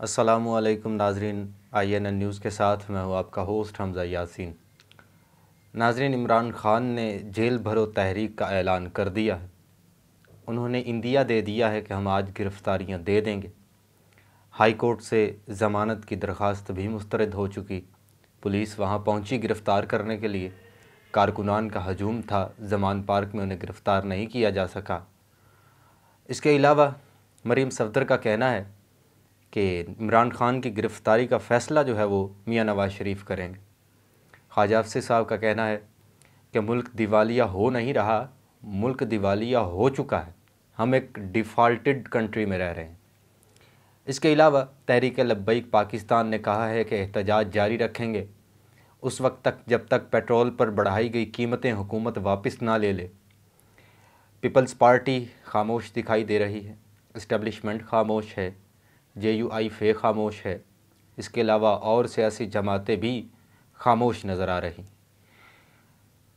अस्सलामुअलैकुम नाजरीन, INN news के साथ मैं हूँ आपका होस्ट हमज़ा यासीन। नाजरीन, इमरान ख़ान ने जेल भरो तहरीक का ऐलान कर दिया है। उन्होंने इंदिया दे दिया है कि हम आज गिरफ़्तारियाँ दे देंगे। हाई कोर्ट से ज़मानत की दरख्वास्त भी मुस्तरद हो चुकी। पुलिस वहाँ पहुँची गिरफ़्तार करने के लिए। कारकुनान का हजूम था, ज़मान पार्क में उन्हें गिरफ़्तार नहीं किया जा सका। इसके अलावा मरीम सफ़दर का कहना है कि इमरान ख़ान की गिरफ़्तारी का फ़ैसला जो है वो मियाँ नवाज़ शरीफ करेंगे। ख्वाजा अफसर साहब का कहना है कि मुल्क दिवालिया हो नहीं रहा, मुल्क दिवालिया हो चुका है। हम एक डिफ़ॉल्टेड कंट्री में रह रहे हैं। इसके अलावा तहरीक लब्बैक पाकिस्तान ने कहा है कि एहतजाज जारी रखेंगे उस वक्त तक जब तक पेट्रोल पर बढ़ाई गई कीमतें हुकूमत वापस ना ले ले। पीपल्स पार्टी खामोश दिखाई दे रही है, इस्टेब्लिशमेंट खामोश है, JUI खामोश है। इसके अलावा और सियासी जमातें भी खामोश नज़र आ रही।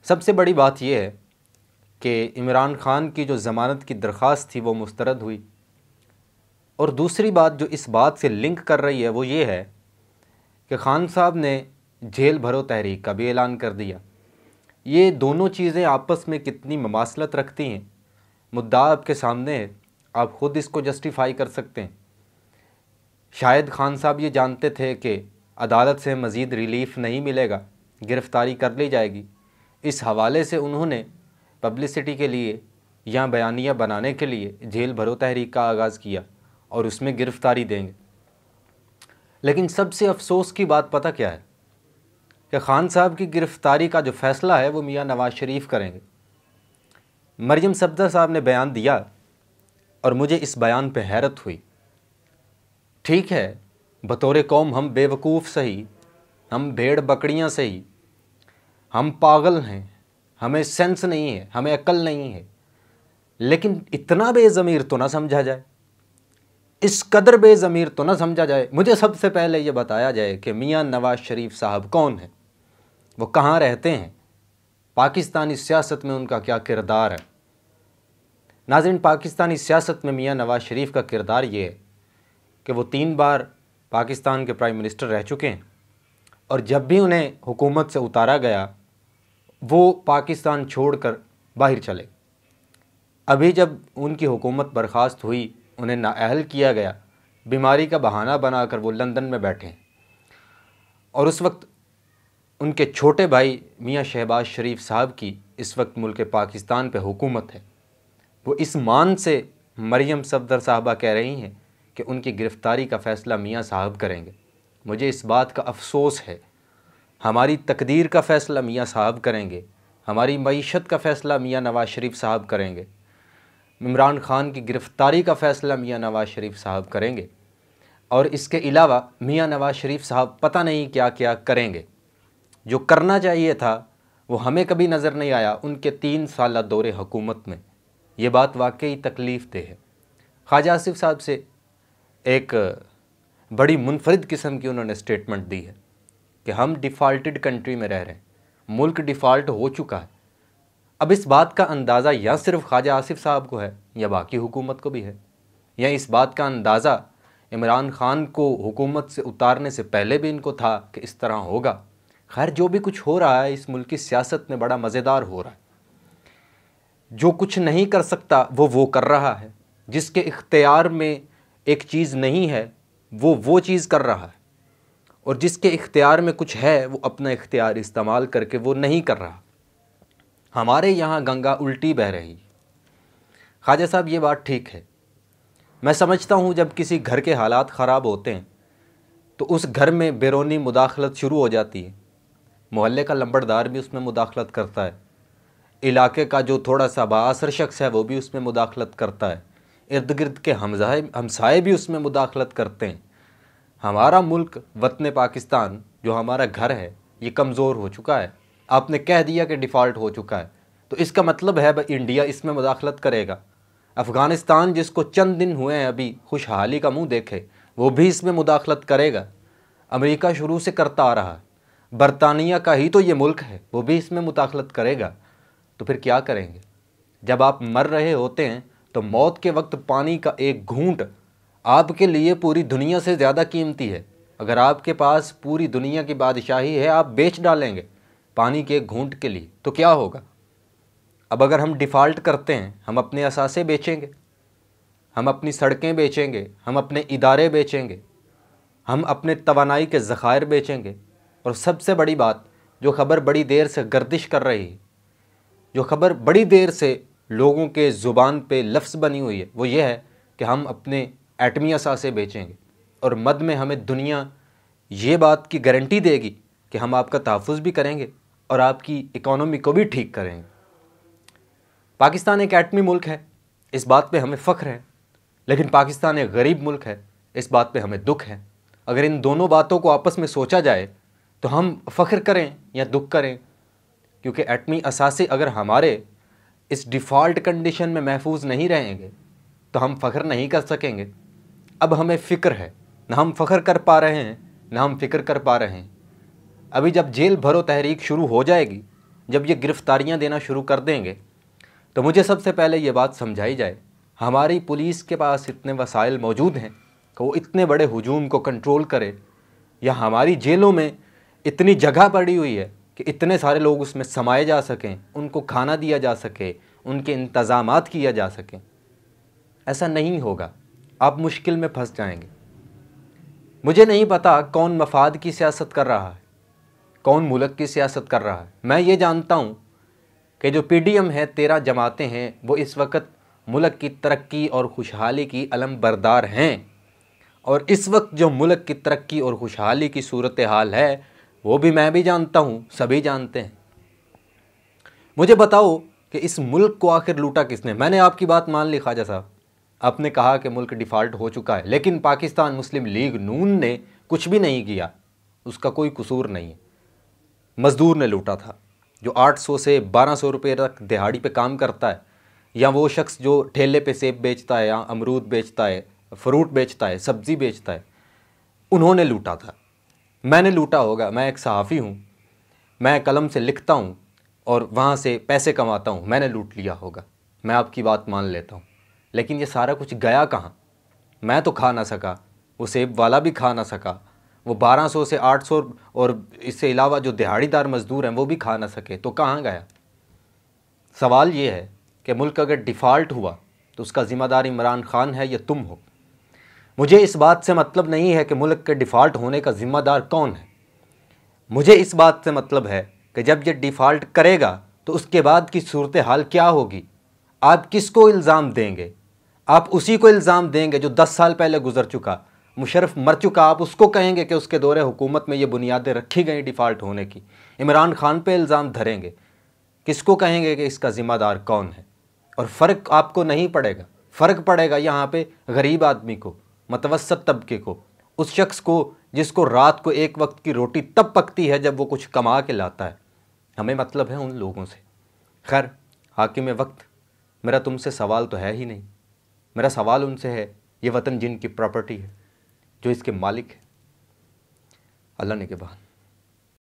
सबसे बड़ी बात यह है कि इमरान ख़ान की जो ज़मानत की दरख्वास्त थी वो मुस्तरद हुई। और दूसरी बात जो इस बात से लिंक कर रही है वो ये है कि ख़ान साहब ने जेल भरो तहरीक का भी ऐलान कर दिया। ये दोनों चीज़ें आपस में कितनी ममासलत रखती हैं, मुद्दा आपके सामने है, आप ख़ुद इसको जस्टिफाई कर सकते हैं। शायद ख़ान साहब ये जानते थे कि अदालत से मज़ीद रिलीफ़ नहीं मिलेगा, गिरफ़्तारी कर ली जाएगी। इस हवाले से उन्होंने पब्लिसिटी के लिए या बयानिया बनाने के लिए जेल भरो तहरीक का आगाज़ किया और उसमें गिरफ़्तारी देंगे। लेकिन सबसे अफसोस की बात पता क्या है कि ख़ान साहब की गिरफ़्तारी का जो फ़ैसला है वो मियाँ नवाज़ शरीफ करेंगे। मरियम सफ़दर साहब ने बयान दिया और मुझे इस बयान पे हैरत हुई। ठीक है, बतौर कौम हम बेवकूफ़ सही, हम भेड़ बकरियां सही, हम पागल हैं, हमें सेंस नहीं है, हमें अक्ल नहीं है, लेकिन इतना बेज़मीर तो ना समझा जाए, इस कदर बेज़मीर तो ना समझा जाए। मुझे सबसे पहले ये बताया जाए कि मियाँ नवाज़ शरीफ साहब कौन है, वो कहाँ रहते हैं, पाकिस्तानी सियासत में उनका क्या किरदार है। नाज़रीन, पाकिस्तानी सियासत में मियाँ नवाज़ शरीफ का किरदार ये है कि वो 3 बार पाकिस्तान के प्राइम मिनिस्टर रह चुके हैं और जब भी उन्हें हुकूमत से उतारा गया वो पाकिस्तान छोड़कर बाहर चले। अभी जब उनकी हुकूमत बर्खास्त हुई, उन्हें नाअहल किया गया, बीमारी का बहाना बनाकर वो लंदन में बैठे हैं और उस वक्त उनके छोटे भाई मियाँ शहबाज शरीफ साहब की इस वक्त मुल्क पाकिस्तान पे हुकूमत है। वो इस मान से मरियम सफ़दर साहबा कह रही हैं कि उनकी गिरफ़्तारी का फ़ैसला मियाँ साहब करेंगे। मुझे इस बात का अफसोस है। हमारी तकदीर का फ़ैसला मियाँ साहब करेंगे, हमारी मईशत का फ़ैसला मियाँ नवाज़ शरीफ साहब करेंगे, इमरान ख़ान की गिरफ़्तारी का फ़ैसला मियाँ नवाज़ शरीफ साहब करेंगे और इसके अलावा मियाँ नवाज़ शरीफ साहब पता नहीं क्या क्या करेंगे। जो करना चाहिए था वो हमें कभी नज़र नहीं आया उनके 3 साल दौरे हुकूमत में। ये बात वाकई तकलीफ़ दे है। ख्वाजा आसिफ साहब से एक बड़ी मुनफरिद किस्म की उन्होंने स्टेटमेंट दी है कि हम डिफ़ॉल्टेड कंट्री में रह रहे हैं, मुल्क डिफ़ॉल्ट हो चुका है। अब इस बात का अंदाज़ा या सिर्फ ख्वाजा आसिफ साहब को है या बाकी हुकूमत को भी है, या इस बात का अंदाज़ा इमरान ख़ान को हुकूमत से उतारने से पहले भी इनको था कि इस तरह होगा। खैर, जो भी कुछ हो रहा है इस मुल्क की सियासत में बड़ा मज़ेदार हो रहा है। जो कुछ नहीं कर सकता वो कर रहा है, जिसके इख्तियार में एक चीज़ नहीं है वो चीज़ कर रहा है, और जिसके इख्तियार में कुछ है वो अपना इख्तियार इस्तेमाल करके वो नहीं कर रहा। हमारे यहाँ गंगा उल्टी बह रही। ख्वाजा साहब, ये बात ठीक है। मैं समझता हूँ जब किसी घर के हालात ख़राब होते हैं तो उस घर में बैरूनी मुदाखलत शुरू हो जाती है। मोहल्ले का लंबड़दार भी उसमें मुदाखलत करता है, इलाके का जो थोड़ा सा बाअसर शख्स है वो भी उसमें मुदाखलत करता है, इर्द गिर्द के हमसाए भी उसमें मुदाखलत करते हैं। हमारा मुल्क वतन पाकिस्तान जो हमारा घर है ये कमज़ोर हो चुका है। आपने कह दिया कि डिफ़ॉल्ट हो चुका है तो इसका मतलब है भाई इंडिया इसमें मुदाखलत करेगा। अफ़गानिस्तान जिसको चंद दिन हुए हैं अभी खुशहाली का मुंह देखे, वो भी इसमें मुदाखलत करेगा। अमेरिका शुरू से करता आ रहा है, बरतानिया का ही तो ये मुल्क है, वो भी इसमें मुदाखलत करेगा। तो फिर क्या करेंगे? जब आप मर रहे होते हैं तो मौत के वक्त पानी का एक घूंट आपके लिए पूरी दुनिया से ज़्यादा कीमती है। अगर आपके पास पूरी दुनिया की बादशाही है, आप बेच डालेंगे पानी के एक घूंट के लिए, तो क्या होगा? अब अगर हम डिफ़ॉल्ट करते हैं, हम अपने असासे बेचेंगे, हम अपनी सड़कें बेचेंगे, हम इदारे इदारे बेचेंगे, हम अपने तवानाई के ज़खायर बेचेंगे। और सबसे बड़ी बात, जो ख़बर बड़ी देर से गर्दिश कर रही है, जो ख़बर बड़ी देर से लोगों के ज़ुबान पे लफ्ज़ बनी हुई है, वो ये है कि हम अपने एटमी असासे बेचेंगे। और मद में हमें दुनिया ये बात की गारंटी देगी कि हम आपका तहफ़्फ़ुज़ भी करेंगे और आपकी इकॉनमी को भी ठीक करेंगे। पाकिस्तान एक एटमी मुल्क है, इस बात पे हमें फ़ख्र है, लेकिन पाकिस्तान एक गरीब मुल्क है, इस बात पे हमें दुख है। अगर इन दोनों बातों को आपस में सोचा जाए तो हम फ़ख्र करें या दुख करें, क्योंकि एटमी असासे अगर हमारे इस डिफ़ॉल्ट कंडीशन में महफूज नहीं रहेंगे तो हम फ़ख्र नहीं कर सकेंगे। अब हमें फ़िक्र है, ना हम फ़ख्र कर पा रहे हैं, ना हम फ़िक्र कर पा रहे हैं। अभी जब जेल भरो तहरीक शुरू हो जाएगी, जब ये गिरफ़्तारियाँ देना शुरू कर देंगे, तो मुझे सबसे पहले ये बात समझाई जाए, हमारी पुलिस के पास इतने वसाइल मौजूद हैं कि वो इतने बड़े हुजूम को कंट्रोल करे, या हमारी जेलों में इतनी जगह पड़ी हुई है कि इतने सारे लोग उसमें समाये जा सकें, उनको खाना दिया जा सके, उनके इंतज़ामात किया जा सकें। ऐसा नहीं होगा, आप मुश्किल में फंस जाएंगे। मुझे नहीं पता कौन मफाद की सियासत कर रहा है, कौन मुल्क की सियासत कर रहा है। मैं ये जानता हूँ कि जो PDM है, 13 जमातें हैं, वो इस वक्त मुल्क की तरक्की और खुशहाली की अलम बरदार हैं। और इस वक्त जो मुल्क की तरक्की और खुशहाली की सूरत हाल है, वो भी मैं भी जानता हूँ, सभी जानते हैं। मुझे बताओ कि इस मुल्क को आखिर लूटा किसने? मैंने आपकी बात मान ली ख्वाजा साहब, आपने कहा कि मुल्क डिफ़ॉल्ट हो चुका है, लेकिन पाकिस्तान मुस्लिम लीग नून ने कुछ भी नहीं किया, उसका कोई कसूर नहीं है। मज़दूर ने लूटा था, जो 800 से 1200 रुपये तक दिहाड़ी पे काम करता है, या वो शख्स जो ठेले पे सेब बेचता है, या अमरूद बेचता है, फ्रूट बेचता है, सब्ज़ी बेचता है, उन्होंने लूटा था। मैंने लूटा होगा, मैं एक सहाफ़ी हूँ, मैं कलम से लिखता हूँ और वहाँ से पैसे कमाता हूँ, मैंने लूट लिया होगा, मैं आपकी बात मान लेता हूँ। लेकिन ये सारा कुछ गया कहाँ? मैं तो खा ना सका, वो सेब वाला भी खा ना सका, वो 1200 से 800 और इससे अलावा जो दिहाड़ीदार मज़दूर हैं वो भी खा ना सके, तो कहाँ गया? सवाल ये है कि मुल्क अगर डिफ़ॉल्ट हुआ तो उसका ज़िम्मेदार इमरान खान है या तुम हो? मुझे इस बात से मतलब नहीं है कि मुल्क के डिफ़ॉल्ट होने का ज़िम्मेदार कौन है। मुझे इस बात से मतलब है कि जब ये डिफ़ॉल्ट करेगा तो उसके बाद की सूरत हाल क्या होगी। आप किसको इल्ज़ाम देंगे? आप उसी को इल्ज़ाम देंगे जो 10 साल पहले गुजर चुका, मुशर्रफ मर चुका, आप उसको कहेंगे कि उसके दौरे हुकूमत में ये बुनियादें रखी गई डिफ़ॉल्ट होने की। इमरान खान पे इल्ज़ाम धरेंगे, किसको कहेंगे कि इसका ज़िम्मेदार कौन है? और फ़र्क आपको नहीं पड़ेगा, फ़र्क पड़ेगा यहाँ पे गरीब आदमी को, मतवसत तबके को, उस शख्स को जिसको रात को एक वक्त की रोटी तब पकती है जब वो कुछ कमा के लाता है। हमें मतलब है उन लोगों से। खैर, हाकिम वक्त, मेरा तुमसे सवाल तो है ही नहीं। मेरा सवाल उनसे है, ये वतन जिनकी प्रॉपर्टी है, जो इसके मालिक है। अल्लाह ने के बाद।